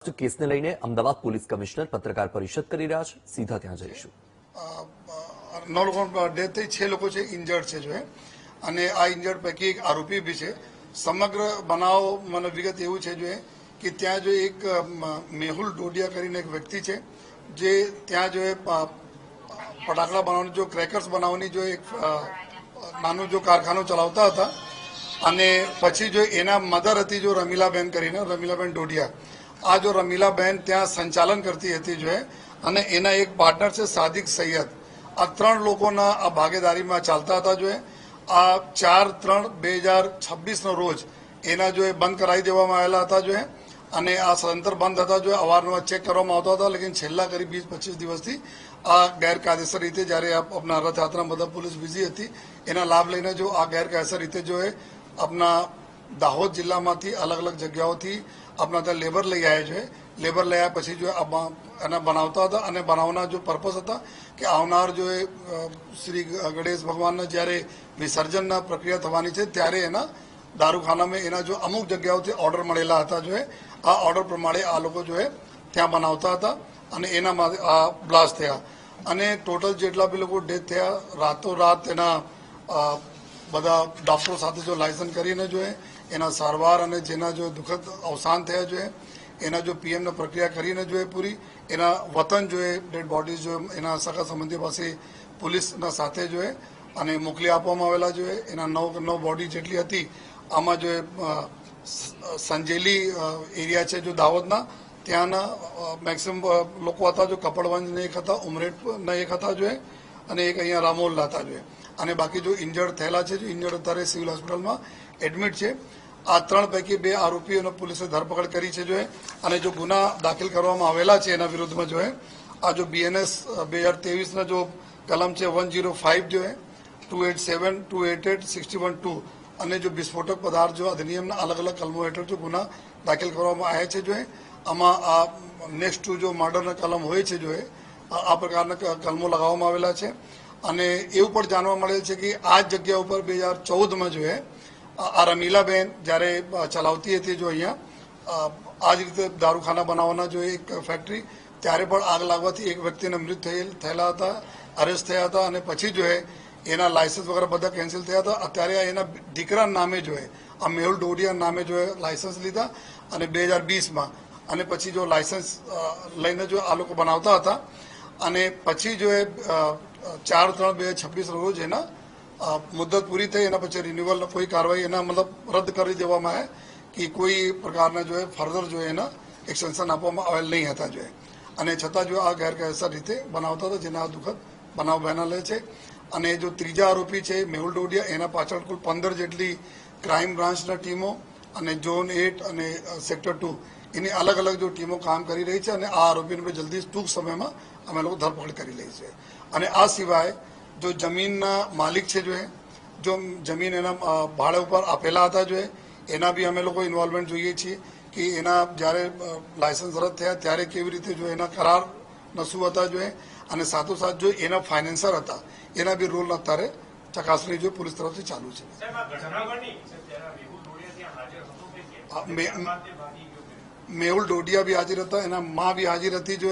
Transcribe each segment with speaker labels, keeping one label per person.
Speaker 1: કેસને લઈને Ahmedabad police commissioner પત્રકાર પરિષદ કરી રહ્યા છે. સીધા ત્યાં જઈશું.
Speaker 2: 9 લોકો ડેથ થઈ, 6 લોકો છે ઇન્જર્ડ છે જો અને આ ઇન્જર્ડ પૈકી એક આરોપી બી છે. સમગ્ર બનાવ મને વિગત એવું છે જો કે ત્યાં જો એક મેહુલ ડોડિયા કરીને એક વ્યક્તિ છે જે ત્યાં જો ફટાકડા બનાવવાની જો ક્રેકર્સ બનાવવાની જો એક નાનું જો કારખાનું ચલાવતા હતા અને પછી જો એના મધર હતી જો રમીલાબેન કરીને, રમીલાબેન ડોડિયા. આ જો રમીલાબેન ત્યાં સંચાલન કરતી હતી જો અને એના એક પાર્ટનર છે સાદિક સૈયદ. આ 3 લોકોના આ ભાગીદારીમાં ચાલતા હતા જો આ 4/3/2026 રોજ એના જો બંધ કરાવી દેવામાં આવેલા હતા જો અને આ સદંતર બંધ હતા જો અવારનવાર ચેક કરવામાં આવતા હતા. લેકિન છેલ્લા કરીબ 20-25 દિવસથી આ ગેરકાયદેસર રીતે જ્યારે આપણા રથયાત્રા બધા પોલીસ બિઝી હતી એના લાભ લઈને જો આ ગેરકાયદેસર રીતે જો આપણા દાહોદ જિલ્લામાંથી અલગ અલગ જગ્યાઓથી આપણા ત્યાં લેબર લઈ આવ્યા છે. લેબર લઈ આવ્યા પછી જો એના બનાવતા હતા અને બનાવવાના જો પર્પઝ હતા કે આવનાર જો શ્રી ગણેશ ભગવાનના જ્યારે વિસર્જનના પ્રક્રિયા થવાની છે ત્યારે એના દારૂખાનામાં એના જો અમુક જગ્યાઓથી ઓર્ડર મળેલા હતા જો આ ઓર્ડર પ્રમાણે આ લોકો જો ત્યાં બનાવતા હતા અને એનામાં આ બ્લાસ્ટ થયા અને ટોટલ જેટલા બી લોકો ડેથ થયા રાતોરાત એના બધા ડોક્ટરો સાથે જો લાયસન્સ કરીને જો એના સારવાર અને જેના જો દુઃખદ અવસાન થયા જો એના જો પીએમની પ્રક્રિયા કરીને જો પૂરી એના વતન જો ડેડ બોડીઝ જો એના સગા સંબંધી પાસે પોલીસના સાથે જો અને મોકલી આપવામાં આવેલા જો એના 9 બોડી જેટલી હતી. આમાં જો સંજેલી એરિયા છે જો દાહોદના ત્યાંના મેક્સિમમ લોકો હતા જો કપડવંજના એક હતા, ઉમરેઠના એક હતા જો અને એક અહીંયા રામોલના હતા જો અને બાકી જો ઇન્જર્ડ થયેલા છે જો ઇન્જર્ડ અત્યારે સિવિલ હોસ્પિટલમાં એડમિટ છે. આ 3 પૈકી 2 આરોપીઓનો પોલીસે ધરપકડ કરી છે જો અને જો ગુના દાખલ કરવામાં આવેલા છે એના વિરુદ્ધમાં જો આ જો બીએનએસ 2023ના જો કલમ છે 105 જો 287, 288, 61(2) અને જો વિસ્ફોટક પદાર્થ જો અધિનિયમના અલગ અલગ કલમો હેઠળ જો ગુના દાખલ કરવામાં આવ્યા છે જો આમાં આ નેક્સ્ટ ટુ જો મર્ડરના કલમ હોય છે જો આ પ્રકારના કલમો લગાવવામાં આવેલા છે. અને એવું પણ જાણવા મળેલ છે કે આ જગ્યા ઉપર 2014માં જો આ રમીલાબેન જ્યારે ચલાવતી હતી જો અહીંયા આ જ રીતે દારૂખાના બનાવવાના જો એક ફેક્ટરી ત્યારે પણ આગ લાગવાથી એક વ્યક્તિને મૃત્યુ થયેલા હતા, અરેસ્ટ થયા હતા અને પછી જો એના લાયસન્સ વગેરે બધા કેન્સલ થયા હતા. અત્યારે એના દીકરા નામે જો આ મેહુલ ડોડિયા નામે જો લાયસન્સ લીધા અને 2020માં અને પછી જો લાયસન્સ લઈને જો આ લોકો બનાવતા હતા અને પછી જો 4/3/2026 રોજ એના મુદત પૂરી થઈ એના પછી રિન્યુઅલ કોઈ કાર્યવાહી એના મતલબ રદ કરી દેવામાં આવે કે કોઈ પ્રકારના જો ફર્ધર જો એના એક્સટેન્શન આપવામાં આવેલ નહીં હતા જો અને છતાં જો આ ગેરકાયદેસર રીતે બનાવતા હતા જેના આ દુઃખદ બનાવ બહેના લે છે. અને જો ત્રીજા આરોપી છે મેહુલ ડોડિયા એના પાછળ કુલ 15 જેટલી ક્રાઇમ બ્રાન્ચના ટીમો અને ઝોન 8 અને સેક્ટર 2 એની અલગ અલગ જો ટીમો કામ કરી રહી છે અને આ આરોપીને જલ્દી ટૂંક સમયમાં અમે લોકો ધરપકડ કરી લઈ છે. અને આ સિવાય જો જમીનના માલિક છે જો જમીન એના ભાડે ઉપર આપેલા હતા જો એના બી અમે લોકો ઇન્વોલ્વમેન્ટ જોઈએ છીએ કે એના જ્યારે લાયસન્સ રદ થયા ત્યારે કેવી રીતે જો એના કરાર શું હતા જો અને સાથોસાથ જો એના ફાઇનાન્સર હતા એના બી રોલ અત્યારે ચકાસણી જો પોલીસ તરફથી ચાલુ છે. મેહુલ ડોડિયા બી હાજર હતા, એના માં બી હાજર હતી જો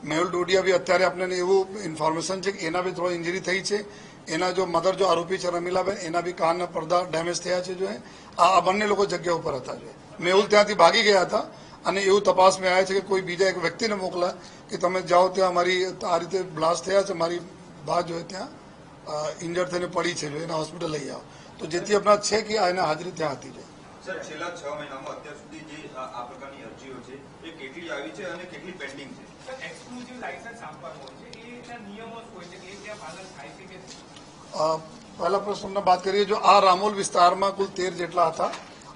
Speaker 2: મેહુલ ડોડિયા બી અત્યારે આપણને એવું ઇન્ફોર્મેશન છે કે એના બી થોડો ઇન્જરી થઈ છે. એના જો મધર જો આરોપી છે રમીલાબેન એના બી કાનના પડદા ડેમેજ થયા છે જો આ બંને લોકો જગ્યા ઉપર હતા જો મેહુલ ત્યાંથી ભાગી ગયા હતા અને એવું તપાસમાં આવ્યા છે કે કોઈ બીજા એક વ્યક્તિને મોકલા કે તમે જાઓ ત્યાં મારી આ રીતે બ્લાસ્ટ થયા છે, મારી બા જો ત્યાં ઇન્જર્ડ થઈને પડી છે જો એના હોસ્પિટલ લઈ આવો તો જેથી આપણા છે કે એના હાજરી ત્યાં હતી જો.
Speaker 3: સર છેલ્લા 6 મહિનામાં અત્યાર સુધી જે આ પ્રકારની અરજીઓ છે એ કેટલી આવી છે અને કેટલી પેન્ડિંગ છે? સર એક્સક્લુઝિવ લાયસન્સ આપવાનું હોય છે એના નિયમો હોય છે કે એ ત્યાં પાલન થાય છે કે
Speaker 2: પહેલા પ્રશ્નની વાત કરીએ જો આ રામોલ વિસ્તારમાં કુલ 13 જેટલા હતા.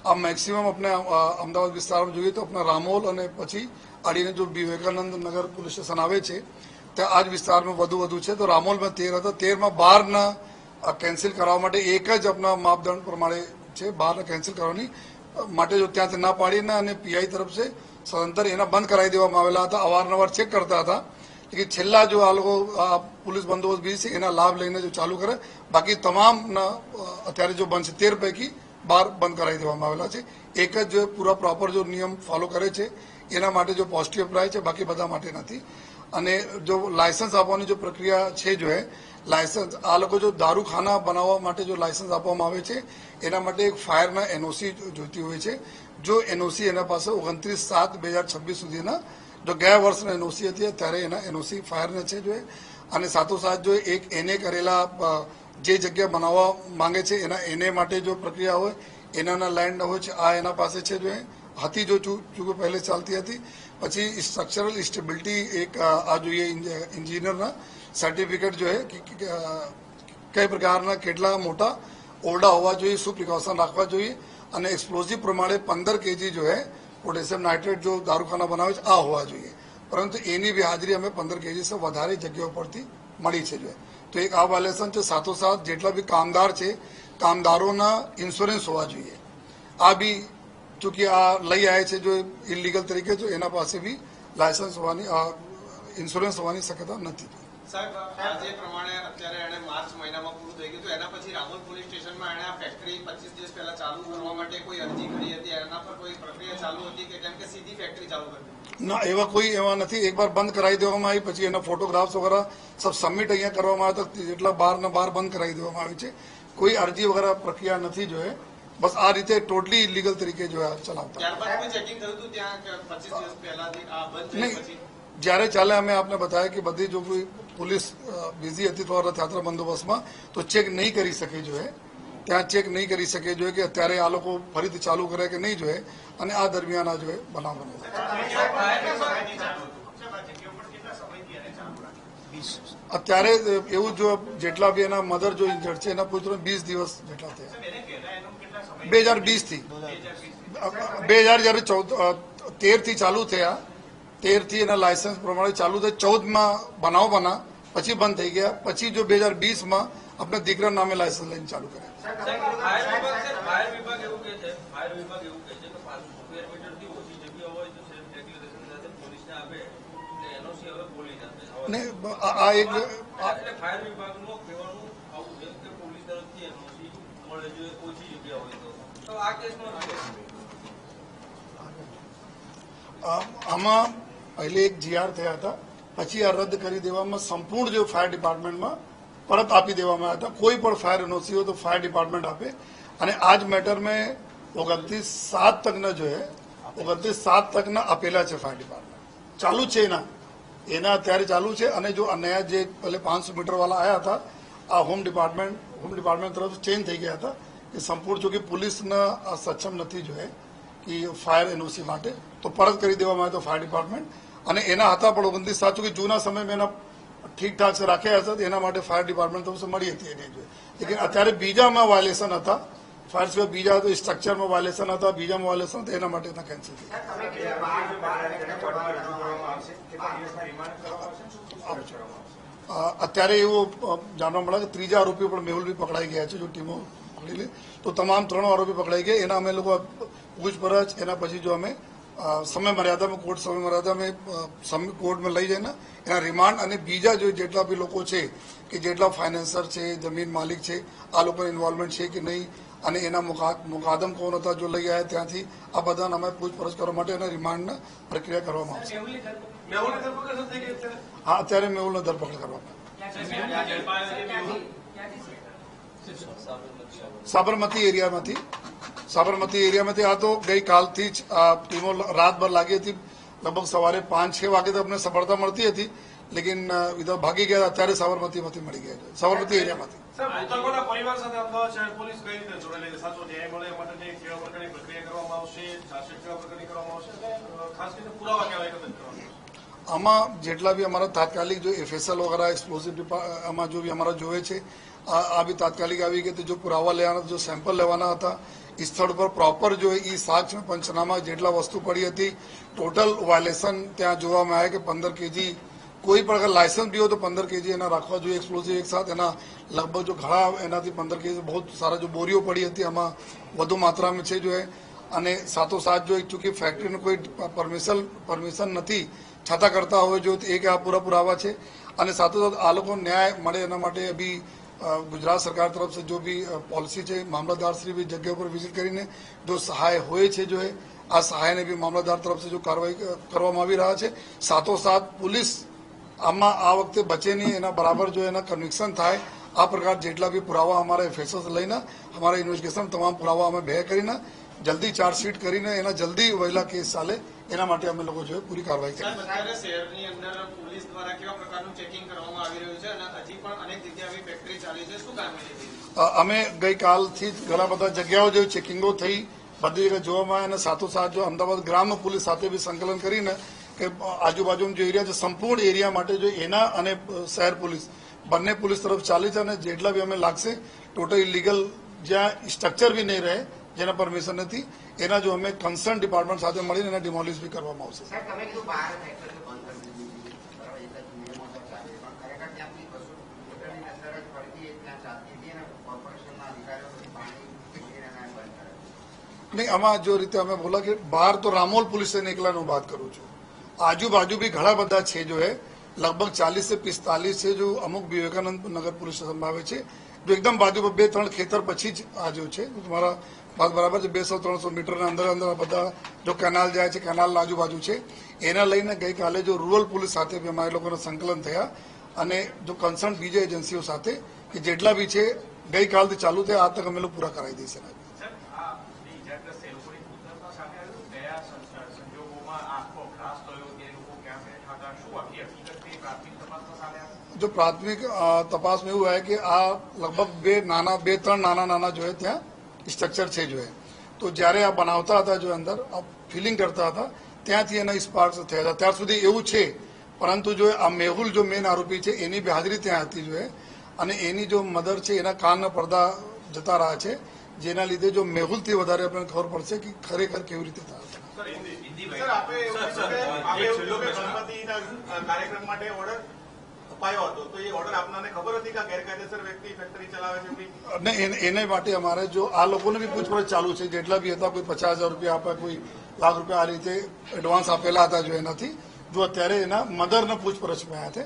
Speaker 2: આ મેક્સિમમ આપણે અમદાવાદ વિસ્તારમાં જોઈએ તો આપણા રામોલ અને પછી આડીને જો વિવેકાનંદ નગર પોલીસ સ્ટેશન આવે છે ત્યાં આ જ વિસ્તારમાં વધુ છે. તો રામોલમાં 13 હતા, 13માં 12ના કેન્સલ કરવા માટે એક જ આપણા માપદંડ પ્રમાણે છે 12ને કેન્સલ કરવાની માટે જો ત્યાંથી ના પાડીને અને પીઆઈ તરફ છે સદંતર એના બંધ કરાવી દેવામાં આવેલા હતા. અવારનવાર ચેક કરતા હતા કે છેલ્લા જો આ લોકો પોલીસ બંદોબસ્ત બી છે એના લાભ લઈને જો ચાલુ કરે. બાકી તમામના અત્યારે જો બંધ છે 13 પૈકી 12 બંધ કરાવી દેવામાં આવેલા છે. એક જ પૂરા પ્રોપર જો નિયમ ફોલો કરે છે એના માટે જો પોઝિટિવ અપ્લાય છે, બાકી બધા માટે નથી. અને જો લાયસન્સ આપવાની જો પ્રક્રિયા છે જો લાયસન્સ આ લોકો જો દારૂખાના બનાવવા માટે જો લાયસન્સ આપવામાં આવે છે એના માટે એક ફાયરના એનઓસી જોઈતી હોય છે. જો એનઓસી એના પાસે 29/7/2026 સુધીના જો ગયા વર્ષના એનઓસી હતી ત્યારે એના એનઓસી ફાયરના છે જો અને સાથોસાથ જો એક એને કરેલા જે જગ્યા બનાવવા માંગે છે એના એને માટે જો પ્રક્રિયા હોય એનાના લેન્ડ હોય છે આ એના પાસે છે જો હતી જો ચૂંકે પહેલે ચાલતી હતી. પછી સ્ટ્રક્ચરલ સ્ટેબિલિટી એક આ જોઈએ એન્જિનિયરના સર્ટિફિકેટ જો કઈ પ્રકારના કેટલા મોટા ઓરડા હોવા જોઈએ, શું પ્રિકોશન રાખવા જોઈએ અને એક્સપ્લોઝિવ પ્રમાણે 15 kg જો પોટેશિયમ નાઇટ્રેટ જો દારૂખાના બનાવે છે આ હોવા જોઈએ. પરંતુ એની બી હાજરી અમે 15 kg સે વધારે જગ્યાઓ પરથી મળી છે જો તો એક આ વાયલેશન છે. સાથોસાથ જેટલા બી કામદાર છે કામદારોના ઇન્સ્યોરન્સ હોવા જોઈએ. આ બી ચૂંકि આ લઈ આવે છે જો ઇલીગલ તરીકે જો એના પાસે બી લાયસન્સ હોવાની ઇન્સ્યોરન્સ હોવાની શક્યતા નથી.
Speaker 4: સાહેબ જે પ્રમાણે અત્યારે એને માર્ચ મહિનામાં પૂરું થઈ ગયું તો એના પછી રામોલ પોલીસ સ્ટેશનમાં એને આ ફેક્ટરી 25 દિવસ પહેલા ચાલુ કરવા માટે કોઈ અરજી કરી હતી, એના પર કોઈ પ્રક્રિયા ચાલુ હતી કે કેમ કે સીધી ફેક્ટરી ચાલુ કરી?
Speaker 2: ના, એવા કોઈ એવા નથી. એકવાર બંધ કરાવી દેવામાં આવી પછી એના ફોટોગ્રાફ્સ વગેરે સબ સબમિટ અહીંયા કરવામાં આવ્યા તો જેટલા 12 બંધ કરાવી દેવામાં આવી છે. કોઈ અરજી વગેરે પ્રક્રિયા નથી જોઈએ. બસ આ રીતે ટોટલી ઇલીગલ તરીકે જો ચલાવતા.
Speaker 4: ત્યારબાદ કોઈ ચેકિંગ થયું હતું ત્યાં 25 દિવસ પહેલાથી આ બંધ થયું પછી?
Speaker 2: જ્યારે ચાલે અમે આપને બતાવ્યા કે બધી જો કોઈ પોલીસ બિઝી હતી થોડા રથયાત્રા બંદોબસ્તમાં તો ચેક નહીં કરી શકે જોઈએ. ત્યાં ચેક નહીં કરી શકે જોઈએ કે અત્યારે આ લોકો ફરીથી ચાલુ કરે કે નહીં જોઈએ અને આ દરમિયાન આ જોઈએ બનાવ બને. અત્યારે એવું જો જેટલા બી એના મધર જો ઇન્જર્ડ છે એના પુત્ર 20 દિવસ જેટલા થયા 2020 થી 2013 થી ચાલુ થયા. 13 થી એના લાયસન્સ પ્રમાણે ચાલુ થઈ. 14માં બનાવ બના પછી બંધ થઈ ગયા. પછી જો 2020માં આપણે દીકરા નામે લાયસન્સ લઈને ચાલુ કર્યા.
Speaker 3: ફાયર વિભાગ એવું કહે છે કે 500 સ્ક્વેર મીટરથી ઓછી જગ્યા હોય તો સેલ્ફ રેગ્યુલેશન સાથે પોલીસને આપે એટલે એનઓસી હવે પોલીસ આપે.
Speaker 2: ને આ એક
Speaker 3: એટલે ફાયર વિભાગનું કહેવાનું આવું છે કે પોલીસ તરફથી એનઓસી મળે જોઈએ ઓછી જગ્યા હોય તો આ કેસમાં
Speaker 2: આમાં પહેલે એક જીઆર થયા હતા પછી આ રદ કરી દેવામાં સંપૂર્ણ જો ફાયર ડિપાર્ટમેન્ટમાં પરત આપી દેવામાં આવ્યા હતા. કોઈ પણ ફાયર એનઓસી હોય તો ફાયર ડિપાર્ટમેન્ટ આપે અને આજ મેટર મેં 29/7 તકના જો 29/7 તકના આપેલા છે ફાયર ડિપાર્ટમેન્ટ ચાલુ છે એના અત્યારે ચાલુ છે. અને જો નયા જે પહેલે 500 મીટર વાળા આવ્યા હતા આ હોમ ડિપાર્ટમેન્ટ તરફ ચેન્જ થઈ ગયા હતા કે સંપૂર્ણ જો કે પોલીસના સક્ષમ નથી જોઈએ કે ફાયર એનઓસી માટે તો પરત કરી દેવામાં આવ્યો ફાયર ડિપાર્ટમેન્ટ અને એના હતા પણ 29/7 કે જૂના સમયમાં એના ઠીકઠાક રાખ્યા હતા એના માટે ફાયર ડિપાર્ટમેન્ટ તરફ મળી હતી એને જોઈએ. લેકિન અત્યારે બીજામાં વાયલેશન હતા ફાયર સિવાય બીજા તો સ્ટ્રક્ચરમાં વાયલેશન હતા બીજામાં વાયલેશન હતા એના માટે કેન્સલ થઈ. અત્યારે એવું જાણવા મળે કે ત્રીજા આરોપીઓ પણ મેહુલ બી પકડાઈ ગયા છે જો ટીમો પકડી લે તો તમામ 3 આરોપી પકડાઈ ગયા. એના અમે લોકો પૂછપરછ એના પછી જો અમે સમય મર્યાદામાં કોર્ટમાં લઈ જઈને એના રિમાન્ડ અને બીજા જો જેટલા બી લોકો છે કે જેટલા ફાઇનાન્સર છે જમીન માલિક છે આ લોકોનું ઇન્વોલ્વમેન્ટ છે કે નહીં અને એના મુકાદમ કોણ હતા જો લઈ આવ્યા ત્યાંથી આ બધાને અમે પૂછપરછ કરવા માટે એના રિમાન્ડના પ્રક્રિયા કરવામાં આવશે. હા, અત્યારે મેહુલની ધરપકડ કરવામાં સાબરમતી એરિયામાંથી આ તો ગઈકાલથી જ આ ટીમો રાતભર લાગી હતી. લગભગ સવારે 5-6 વાગે તો અમને સફળતા મળતી હતી લેકિન ઇધર ભાગી ગયા. અત્યારે સાબરમતીમાંથી મળી ગયા છે સાબરમતી એરિયામાંથી.
Speaker 5: પરિવાર સાથે અમદાવાદ શહેર પોલીસ કઈ રીતે જોડાયેલી સાચો ન્યાય મળે માટે કેવા પ્રકારની પ્રક્રિયા કરવામાં આવશે, ચાર્જશીટ કેવા પ્રકારની કરવામાં આવશે, ખાસ કરીને પુરાવા કેવા એકત્રિત કરવામાં આવશે?
Speaker 2: આમાં જેટલા બી અમારા તાત્કાલિક જો એફએસએલ વગેરે એક્સપ્લોઝિવ આમાં જો બી અમારા જોવે છે આ બી તાત્કાલિક આવી ગઈ. જો પુરાવા લેવાના જો સેમ્પલ લેવાના હતા સ્થળ પર પ્રોપર જો એ સાક્ષ પંચનામા જેટલા વસ્તુ પડી હતી ટોટલ વાયલેશન ત્યાં જોવામાં આવ્યા કે 15 kg કોઈ પણ અગર લાયસન્સ બી હોય તો 15 kg એના રાખવા જોઈએ એક્સપ્લોઝિવ એક સાથ. એના લગભગ જો ઘણા એનાથી 15 kg બહુ સારા જો બોરીઓ પડી હતી આમાં વધુ માત્રામાં છે જો અને સાથોસાથ જો ચૂંકि ફેક્ટરીનું કોઈ પરમિશન નથી છતાં કરતા હોય જો એક આ પૂરા પુરાવા છે અને સાથોસાથ આ લોકો ન્યાય મળે એના માટે અભી ગુજરાત સરકાર તરફ से जो भी पॉलिसी છે મામલતદાર શ્રી બી જગ્યા પર વિઝિટ કરીને જો સહાય હોય છે જો આ સહાયને બી મામલતદાર તરફથી જો કાર્યવાહી કરવામાં આવી રહ્યા છે. સાથોસાથ પોલીસ આમાં આ વખતે બચે નહીં, એના બરાબર જો એના કન્વિક્શન થાય આ પ્રકાર જેટલા બી પુરાવા અમારા એફએસએસ લઈને અમારા ઇન્વેસ્ટિગેશન તમામ પુરાવા અમે ભેગા કરીને જલ્દી ચાર્જશીટ કરીને એના જલ્દી વહેલા કેસ ચાલે એના માટે અમે લોકો જો પૂરી કાર્યવાહી કરી.
Speaker 4: અત્યારે શહેરની અંદર પોલીસ દ્વારા કેવા પ્રકારનું ચેકિંગ કરવામાં આવી રહ્યું છે અને હજી પણ અનેક જગ્યાએ આવી ફેક્ટરી ચાલી છે, શું કામગીરી?
Speaker 2: અમે ગઈકાલથી જ ઘણા બધા જગ્યાઓ જે ચેકિંગો થઈ બધી જગ્યાએ જોવામાં આવે અને સાથોસાથ જો અમદાવાદ ગ્રામ્ય પોલીસ સાથે બી સંકલન કરીને કે આજુબાજુનો જે એરિયા છે સંપૂર્ણ એરિયા માટે જો એના અને શહેર પોલીસ બંને પોલીસ તરફ ચાલી છે અને જેટલા બી અમે લાગશે ટોટલ ઇલીગલ જ્યાં સ્ટ્રક્ચર બી નહીં રહે જેના પરમિશન નથી એના જો અમે કન્સર્ન ડિપાર્ટમેન્ટ સાથે મળીને એને ડિમોલિશ બી કરવામાં આવશે. નહીં, આમાં જો રીતે અમે બોલા કે બહાર તો રામોલ પોલીસ સ્ટેશન એકલાનું વાત કરું છું, આજુબાજુ બી ઘણા બધા છે જો હે લગભગ 40 से 45 છે જો અમુક વિવેકાનંદ નગર પોલીસ સ્ટેશનમાં આવે છે જો એકદમ બાજુ 2-3 ખેતર પછી જ આ જો છે તમારા વાત બરાબર છે. 200-300 મીટરના અંદર અંદર બધા જો કેનાલ જાય છે કેનાલના આજુબાજુ છે એના લઈને ગઈકાલે જો રૂરલ પોલીસ સાથે બી અમારા લોકોને સંકલન થયા અને જો કન્સર્ન બીજા એજન્સીઓ સાથે કે જેટલા બી છે ગઈકાલથી ચાલુ થયા આ તક અમે લોકો પૂરા કરાવી દઈશું. जो प्राथमिक तपास में हुआ है कि आ लगभग 2-3 नाना जो है ત્યાં સ્ટ્રક્ચર છે જો તો જ્યારે આ બનાવતા હતા જો અંદર ફિલિંગ કરતા હતા ત્યાંથી એના સ્પાર્ક્સ થયા હતા. ત્યાર સુધી એવું છે પરંતુ જો આ મેહુલ જો મેન આરોપી છે એની બી હાજરી ત્યાં હતી જો અને એની જો મધર છે એના કાનના પડદા જતા રહ્યા છે જેના લીધે જો મેહુલથી વધારે આપણને ખબર પડશે કે ખરેખર કેવી રીતે થયા હતા.
Speaker 5: કાર્યક્રમ માટે ઓર્ડર અપાયો હતો તો એ ઓર્ડર આપનારને ખબર હતી કે ગેરકાયદેસર વ્યક્તિ ફેક્ટરી ચલાવે છે?
Speaker 2: નહીં, એને માટે અમારે જો આ લોકોને બી પૂછપરછ ચાલુ છે જેટલા બી હતા કોઈ 50,000 રૂપિયા આપે કોઈ લાખ રૂપિયા આ રીતે એડવાન્સ આપેલા હતા જો એનાથી જો અત્યારે એના મધરને પૂછપરછમાં આવ્યા છે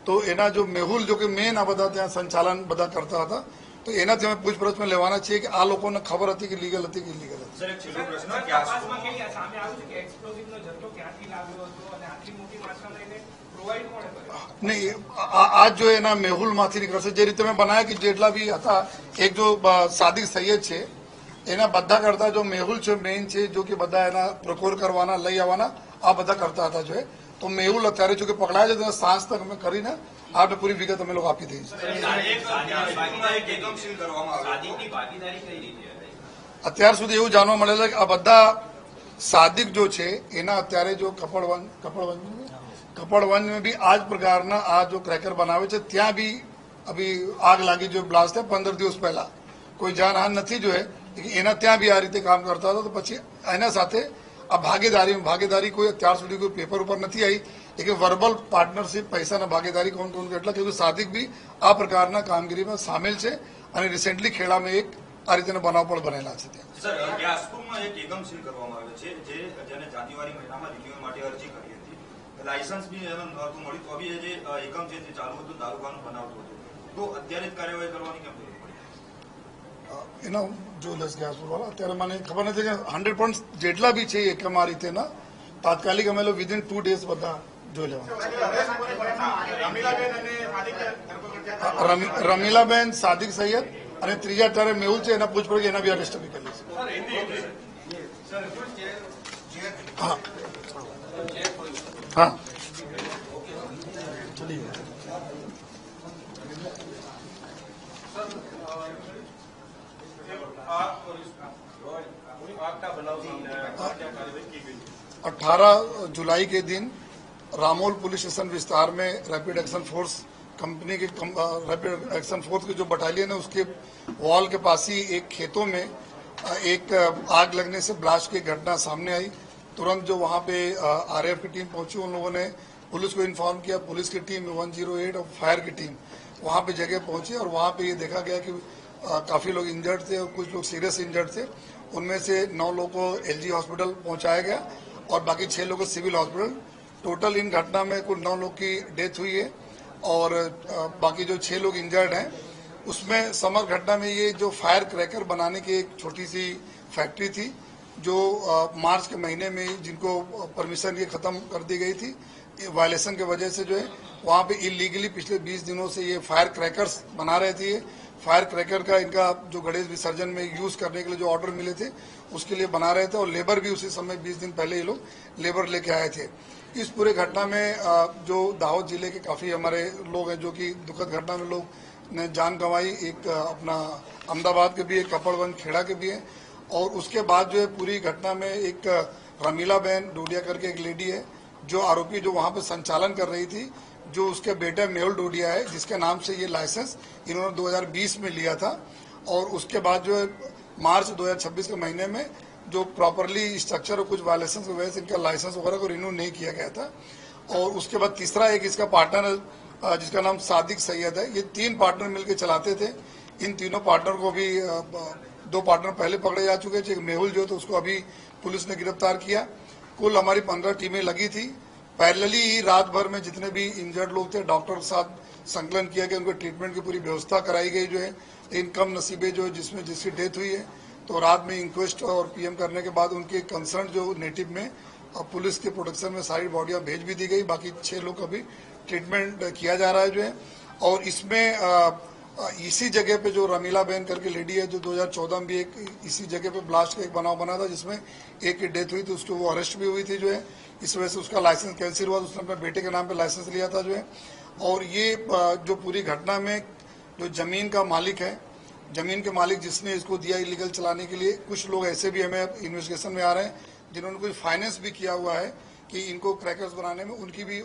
Speaker 2: તો એના જો મેહુલ જો કે મેન આ બધા ત્યાં સંચાલન બધા કરતા હતા તો એનાથી અમે પૂછપરછમાં લેવાના છીએ કે આ લોકોને ખબર હતી કે લીગલ હતી કે ઇલીગલ હતી.
Speaker 3: સર, એક છેલ્લો પ્રશ્ન કે
Speaker 6: તપાસમાં કેવી સામે આવ્યું છે કે એક્સપ્લોઝિવનો જથ્થો ક્યાંથી લાવ્યો હતો અને આટલી મોટી માત્રા લઈને પ્રોવાઈડ કોણે કર્યો?
Speaker 2: નહીં, આજ જો એના મેહુલમાંથી નીકળશે જે રીતે મેં બનાવ્યા કે જેટલા બી હતા એક જો સાદિક સૈયદ છે એના બધા કરતા જો મેહુલ છે મેઇન છે જો કે બધા એના પ્રોકોર કરવાના લઈ આવવાના આ બધા કરતા હતા જો તો મેહુલ અત્યારે જો કે પકડાય છે તો સાંજ તક અમે કરીને આપણે પૂરી વિગત અમે લોકો આપી દઈશું. અત્યાર સુધી એવું જાણવા મળેલું કે આ બધા સાદિક જો છે એના અત્યારે જો કપડવંજ બી આ જ પ્રકારના આ જો ક્રેકર બનાવે છે ત્યાં બી અભી આગ લાગી જો બ્લાસ્ટ થાય 15 દિવસ પહેલા કોઈ જાનહાન નથી જો એના ત્યાં બી આ રીતે કામ કરતા હતા તો પછી એના સાથે આ ભાગીદારી કોઈ અત્યાર સુધી કોઈ પેપર ઉપર નથી આવી કે વર્બલ પાર્ટનરશિપ પૈસાના ભાગીદારી કોણ કોણ કેટલા કે સાદિક બી આ પ્રકારના કામગીરીમાં સામેલ છે અને રિસેન્ટલી ખેડામાં એક આ રીતેના બનાવ પણ બનેલા છે. ત્યાં
Speaker 3: સર, વ્યાસપુરમાં એક એકમ સીલ કરવામાં આવે છે જેને જાન્યુઆરી મહિનામાં રિન્યુઅલ માટે અરજી કરી હતી. લાયસન્સ બી નહોતું મળ્યું તો બી જે એકમ છે તે ચાલુ હતું દારૂખાનું બનાવતું હતું તો અત્યારે જ કાર્યવાહી કરવાની કેમ જરૂર પડી?
Speaker 2: એનો જો લસ ગેસવાળા અત્યારે મને ખબર નથી કે 100% જેટલા બી છે એકમ આ રીતેના તાત્કાલિક અમે લોકો વિધિન 2 days બધા જોઈ લેવા. રમીલાબેન, સાદિક સૈયદ અને ત્રીજા અત્યારે મેહુલ છે એના પૂછપરછ એના બી અરેસ્ટ બી કરી છે. હા अठारह जुलाई के दिन रामोल पुलिस स्टेशन विस्तार में रैपिड एक्शन फोर्स कंपनी के रैपिड एक्शन फोर्स की जो बटालियन है उसके वॉल के पास ही एक खेतों में एक आग लगने से ब्लास्ट की घटना सामने आई. तुरंत जो वहां पे आरएएफ की टीम पहुंची उन लोगों ने पुलिस को इन्फॉर्म किया. पुलिस की टीम 108 और फायर की टीम वहां पे जगह पहुंची और वहां पे ये देखा गया कि काफी लोग इंजर्ड थे और कुछ लोग सीरियस इंजर्ड थे. उनमें से 9 लोगों को एलजी हॉस्पिटल पहुंचाया गया और बाकी 6 लोगों को सिविल हॉस्पिटल. टोटल इन घटना में कुल 9 लोग की डेथ हुई है और बाकी जो 6 लोग इंजर्ड हैं उसमें समग्र घटना में ये जो फायर क्रैकर बनाने की एक छोटी सी फैक्ट्री थी जो मार्च के महीने में जिनको परमिशन ये खत्म कर दी गई थी वायलेशन की वजह से जो है वहाँ पे इलीगली पिछले 20 दिनों से ये फायर क्रैकर्स बना रहे थे। फायर क्रैकर का इनका जो गणेश विसर्जन में यूज करने के लिए जो ऑर्डर मिले थे उसके लिए बना रहे थे और लेबर भी उसी समय 20 दिन पहले ये लोग लेबर लेके आए थे। इस पूरे घटना में जो दाहोद जिले के काफी हमारे लोग हैं जो कि दुखद घटना में लोग ने जान गंवाई। एक अपना अहमदाबाद के भी एक कपड़वंज खेड़ा के भी है और उसके बाद जो है पूरी घटना में एक रमीला बहन डोडिया करके एक लेडी है जो आरोपी जो वहां पे संचालन कर रही थी, जो उसके बेटा मेहुल डोडिया है जिसके नाम से ये लाइसेंस इन्होंने 2020 में लिया था और उसके बाद जो है मार्च 2026 के महीने में जो प्रॉपरली स्ट्रक्चर और कुछ वायलेशन की वजह से इनका लाइसेंस वगैरह को रिन्यू नहीं किया गया था। और उसके बाद तीसरा एक इसका पार्टनर जिसका नाम सादिक सैयद है, ये 3 पार्टनर मिलकर चलाते थे। इन तीनों पार्टनर को भी 2 पार्टनर पहले पकड़े जा चुके थे। मेहुल जो तो उसको अभी पुलिस ने गिरफ्तार किया। कुल हमारी 15 टीमें लगी थी। पैरेलली ही रात भर में जितने भी इंजर्ड लोग थे डॉक्टर के साथ संकलन किया गया, उनको ट्रीटमेंट की पूरी व्यवस्था कराई गई जो है। इन कम नसीबे जो जिसमें जिसकी डेथ हुई है तो रात में इंक्वेस्ट और पीएम करने के बाद उनके कंसर्न जो नेटिव में पुलिस के प्रोटेक्शन में सारी बॉडियां भेज भी दी गई। बाकी 6 लोग का भी ट्रीटमेंट किया जा रहा है जो है। और इसमें इसी जगह पे जो रमीला बहन करके लेडी है जो 2014 में भी एक इसी जगह पे ब्लास्ट का एक बनाव बना था जिसमें एक की डेथ हुई थी, उसको वो अरेस्ट भी हुई थी जो है। इस वजह से उसका लाइसेंस कैंसिल हुआ, उसने अपने बेटे के नाम पे लाइसेंस लिया था जो है। और ये जो पूरी घटना में जो जमीन का मालिक है, जमीन के मालिक जिसने इसको दिया इलीगल चलाने के लिए, कुछ लोग ऐसे भी हमें इन्वेस्टिगेशन में आ रहे हैं जिन्होंने कोई फाइनेंस भी किया हुआ है कि इनको क्रैकर्स बनाने में, उनकी भी